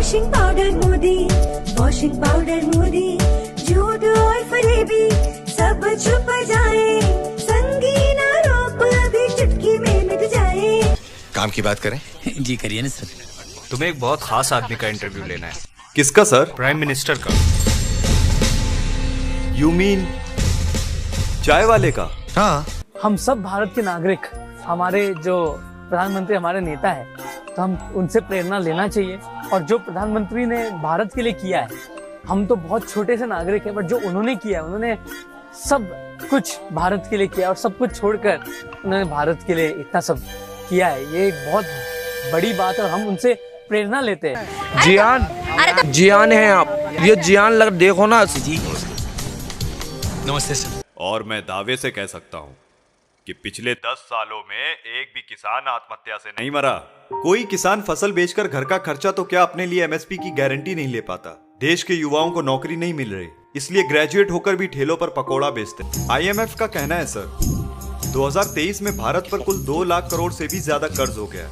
Washing powder Modi, washing powder Modi, झूठ और फरेबी सब छुप जाए, संगीन आरोप अभी चुटकी में मिट जाए। काम की बात करें? जी करिए ना सर। तुम्हें एक बहुत खास आदमी का इंटरव्यू लेना है। किसका सर? प्राइम मिनिस्टर का। यू मीन चाय वाले का? हाँ। हम सब भारत के नागरिक, हमारे जो प्रधानमंत्री हमारे नेता है, तो हम उनसे प्रेरणा लेना चाहिए। और जो प्रधानमंत्री ने भारत के लिए किया है, हम तो बहुत छोटे से नागरिक हैं, बट जो उन्होंने किया, उन्होंने सब कुछ भारत के लिए किया और सब कुछ छोड़कर उन्होंने भारत के लिए इतना सब किया है। ये एक बहुत बड़ी बात है और हम उनसे प्रेरणा लेते हैं। जियान है आप, ये जियान लग देखो ना जी नमस्ते सर। और मैं दावे से कह सकता हूँ कि पिछले 10 सालों में एक भी किसान आत्महत्या से नहीं मरा। कोई किसान फसल बेचकर घर का खर्चा तो क्या अपने लिए एमएसपी की गारंटी नहीं ले पाता। देश के युवाओं को नौकरी नहीं मिल रही, इसलिए ग्रेजुएट होकर भी ठेलों पर पकौड़ा बेचते। आईएमएफ का कहना है सर, 2023 में भारत पर कुल 2 लाख करोड़ से भी ज्यादा कर्ज हो गया,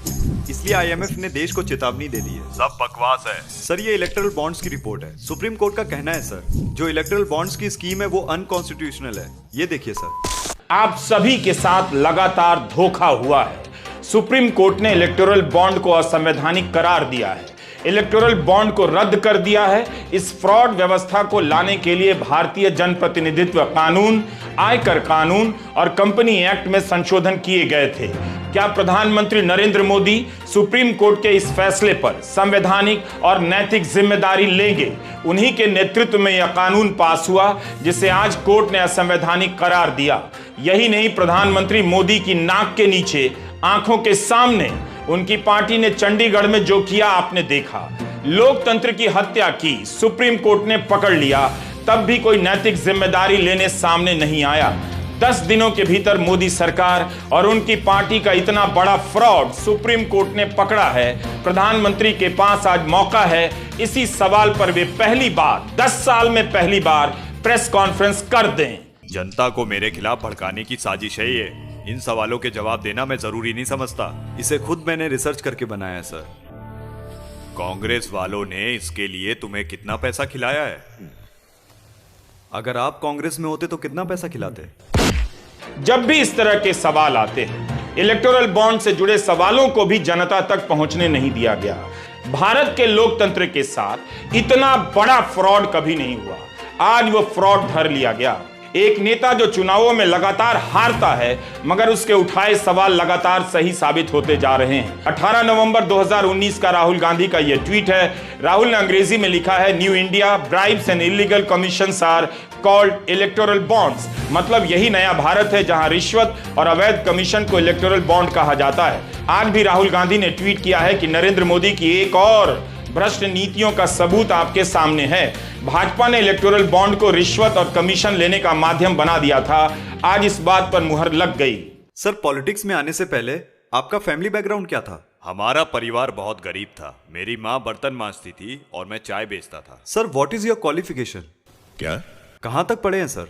इसलिए आईएमएफ ने देश को चेतावनी दे दी है। सब बकवास है सर, ये इलेक्टोरल बॉन्ड्स की रिपोर्ट है। सुप्रीम कोर्ट का कहना है सर, जो इलेक्टोरल बॉन्ड्स की स्कीम है वो अनकॉन्स्टिट्यूशनल है। ये देखिए सर। आप सभी के साथ लगातार धोखा हुआ है। सुप्रीम कोर्ट ने इलेक्टोरल बॉन्ड को असंवैधानिक करार दिया है, इलेक्टोरल बॉन्ड को रद्द कर दिया है। इस फ्रॉड व्यवस्था को लाने के लिए भारतीय जनप्रतिनिधित्व कानून, आयकर कानून और कंपनी एक्ट में संशोधन किए गए थे। क्या प्रधानमंत्री नरेंद्र मोदी सुप्रीम कोर्ट के इस फैसले पर संवैधानिक और नैतिक जिम्मेदारी लेंगे? उन्हीं के नेतृत्व में यह कानून पास हुआ जिसे आज कोर्ट ने असंवैधानिक करार दिया। यही नहीं, प्रधानमंत्री मोदी की नाक के नीचे, आंखों के सामने उनकी पार्टी ने चंडीगढ़ में जो किया आपने देखा। लोकतंत्र की हत्या की, सुप्रीम कोर्ट ने पकड़ लिया, तब भी कोई नैतिक जिम्मेदारी लेने सामने नहीं आया। 10 दिनों के भीतर मोदी सरकार और उनकी पार्टी का इतना बड़ा फ्रॉड सुप्रीम कोर्ट ने पकड़ा है। प्रधानमंत्री के पास आज मौका है, इसी सवाल पर वे पहली बार 10 साल में पहली बार प्रेस कॉन्फ्रेंस कर दें। जनता को मेरे खिलाफ भड़काने की साजिश है ये। इन सवालों के जवाब देना मैं जरूरी नहीं समझता। इसे खुद मैंने रिसर्च करके बनाया है सर। कांग्रेस वालों ने इसके लिए तुम्हें कितना पैसा खिलाया है? अगर आप कांग्रेस में होते तो कितना पैसा खिलाते? जब भी इस तरह के सवाल आते हैं, इलेक्टोरल बॉन्ड से जुड़े सवालों को भी जनता तक पहुंचने नहीं दिया गया। भारत के लोकतंत्र के साथ इतना बड़ा फ्रॉड कभी नहीं हुआ। आज वो फ्रॉड धर लिया गया। एक नेता जो चुनावों में लगातार हारता है, मगर उसके उठाए सवाल लगातार सही साबित होते जा रहे हैं। 18 नवंबर 2019 का राहुल गांधी का यह ट्वीट है। राहुल ने अंग्रेजी में लिखा है, new India bribes and illegal commissions are called electoral bonds. मतलब यही नया भारत है जहां रिश्वत और अवैध कमीशन को इलेक्टोरल बॉन्ड कहा जाता है। आज भी राहुल गांधी ने ट्वीट किया है कि नरेंद्र मोदी की एक और भ्रष्ट नीतियों का सबूत आपके सामने है। भाजपा ने इलेक्टोरल बॉन्ड को रिश्वत और कमीशन लेने का माध्यम बना दिया था। आज इस बात पर मुहर लग गई। सर, पॉलिटिक्स में आने से पहले आपका फैमिली बैकग्राउंड क्या था? हमारा परिवार बहुत गरीब था। मेरी माँ बर्तन मांजती थी और मैं चाय बेचता था। Sir, what is your qualification? क्या? कहां तक पढ़े हैं सर?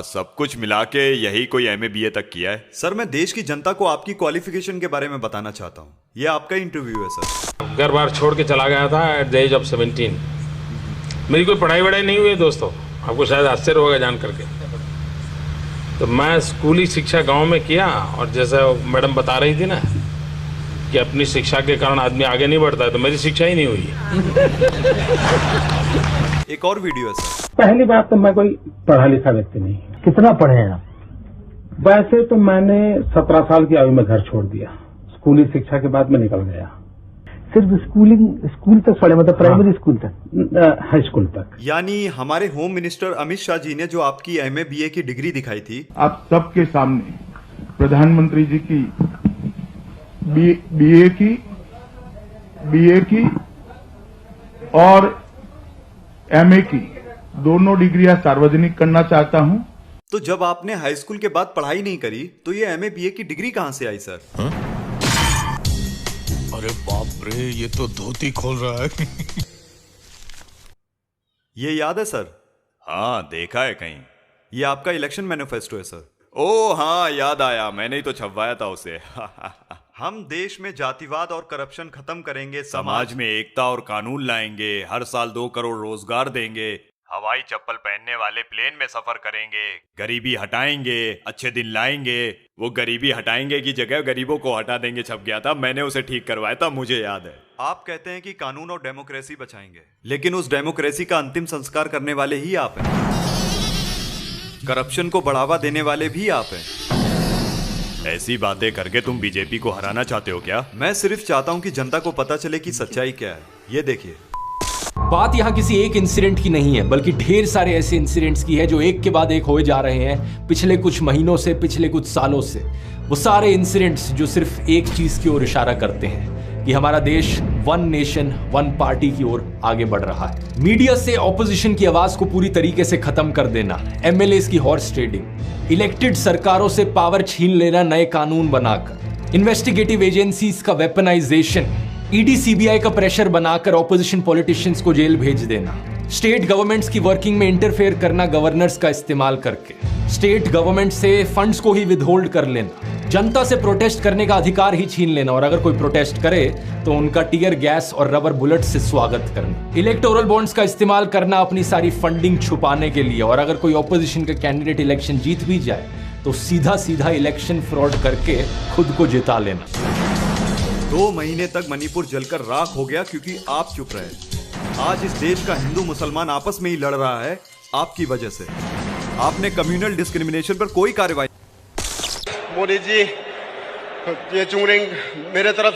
सब कुछ मिला के यही कोई MA BA तक किया है। सर, मैं देश की जनता को आपकी क्वालिफिकेशन के बारे में बताना चाहता हूँ। यह आपका इंटरव्यू है सर। घर बार छोड़ के चला गया था एट द एज ऑफ 17। मेरी कोई पढ़ाई वढ़ाई नहीं हुई है दोस्तों, आपको शायद आश्चर्य होगा जान करके। तो मैं स्कूली शिक्षा गांव में किया, और जैसा मैडम बता रही थी ना कि अपनी शिक्षा के कारण आदमी आगे नहीं बढ़ता है, तो मेरी शिक्षा ही नहीं हुई है। एक और वीडियो है सर। पहली बात तो मैं कोई पढ़ा लिखा व्यक्ति नहीं। कितना पढ़े हैं आप? वैसे तो मैंने 17 साल की आयु में घर छोड़ दिया। स्कूली शिक्षा के बाद मैं निकल गया। सिर्फ स्कूल तक पढ़े, मतलब प्राइमरी स्कूल तक? हाई स्कूल तक। यानी हमारे होम मिनिस्टर अमित शाह जी ने जो आपकी MA BA की डिग्री दिखाई थी, आप सबके सामने प्रधानमंत्री जी की BA की और MA की दोनों डिग्रियां सार्वजनिक करना चाहता हूं। तो जब आपने हाई स्कूल के बाद पढ़ाई नहीं करी तो ये MA BA की डिग्री कहां से आई सर? अरे बाप रे, ये तो धोती खोल रहा है। ये याद है सर? हाँ, देखा है कहीं। ये आपका इलेक्शन मैनिफेस्टो है सर। ओह हाँ, याद आया, मैंने ही तो छपवाया था उसे। हम देश में जातिवाद और करप्शन खत्म करेंगे, समाज में एकता और कानून लाएंगे, हर साल 2 करोड़ रोजगार देंगे, हवाई चप्पल पहनने वाले प्लेन में सफर करेंगे, गरीबी हटाएंगे, अच्छे दिन लाएंगे। वो गरीबी हटाएंगे की जगह गरीबों को हटा देंगे छप गया था, मैंने उसे ठीक करवाया था, मुझे याद है। आप कहते हैं कि कानून और डेमोक्रेसी बचाएंगे, लेकिन उस डेमोक्रेसी का अंतिम संस्कार करने वाले ही आप हैं। करप्शन को बढ़ावा देने वाले भी आप हैं। ऐसी बातें करके तुम बीजेपी को हराना चाहते हो क्या? मैं सिर्फ चाहता हूं कि जनता को पता चले कि सच्चाई क्या है। ये देखिए, बात यहाँ किसी एक इंसिडेंट की नहीं है, बल्कि ढेर सारे ऐसे इंसिडेंट्स की है जो एक के बाद एक होए जा रहे हैं पिछले कुछ महीनों से, पिछले कुछ सालों से। वो सारे इंसिडेंट्स जो सिर्फ एक चीज की ओर इशारा करते हैं कि हमारा देश वन नेशन वन पार्टी की ओर आगे बढ़ रहा है। मीडिया से ऑपोजिशन की आवाज को पूरी तरीके से खत्म कर देना, एमएलएस की हॉर्स ट्रेडिंग, इलेक्टेड सरकारों से पावर छीन लेना नए कानून बनाकर, इन्वेस्टिगेटिव एजेंसीज का वेपनाइजेशन, ईडी सीबीआई का प्रेशर बनाकर ऑपोजिशन पॉलिटिशियंस को जेल भेज देना, स्टेट गवर्नमेंट्स की वर्किंग में इंटरफेयर करना गवर्नर्स का इस्तेमाल करके, स्टेट गवर्नमेंट से फंड्स को ही विदहोल्ड कर लेना, जनता से प्रोटेस्ट करने का अधिकार ही छीन लेना और अगर कोई प्रोटेस्ट करे तो उनका टीयर गैस और रबर बुलेट से स्वागत करना, इलेक्टोरल बॉन्ड्स का इस्तेमाल करना अपनी सारी फंडिंग छुपाने के लिए, और अगर कोई ऑपोजिशन का कैंडिडेट इलेक्शन जीत भी जाए तो सीधा सीधा इलेक्शन फ्रॉड करके खुद को जिता लेना। 2 महीने तक मणिपुर जलकर राख हो गया क्योंकि आप चुप रहे। आज इस देश का हिंदू मुसलमान आपस में ही लड़ रहा है आपकी वजह से। आपने कम्युनल डिस्क्रिमिनेशन पर कोई कार्रवाई। मोदी जी, ये चूरिंग मेरे तरफ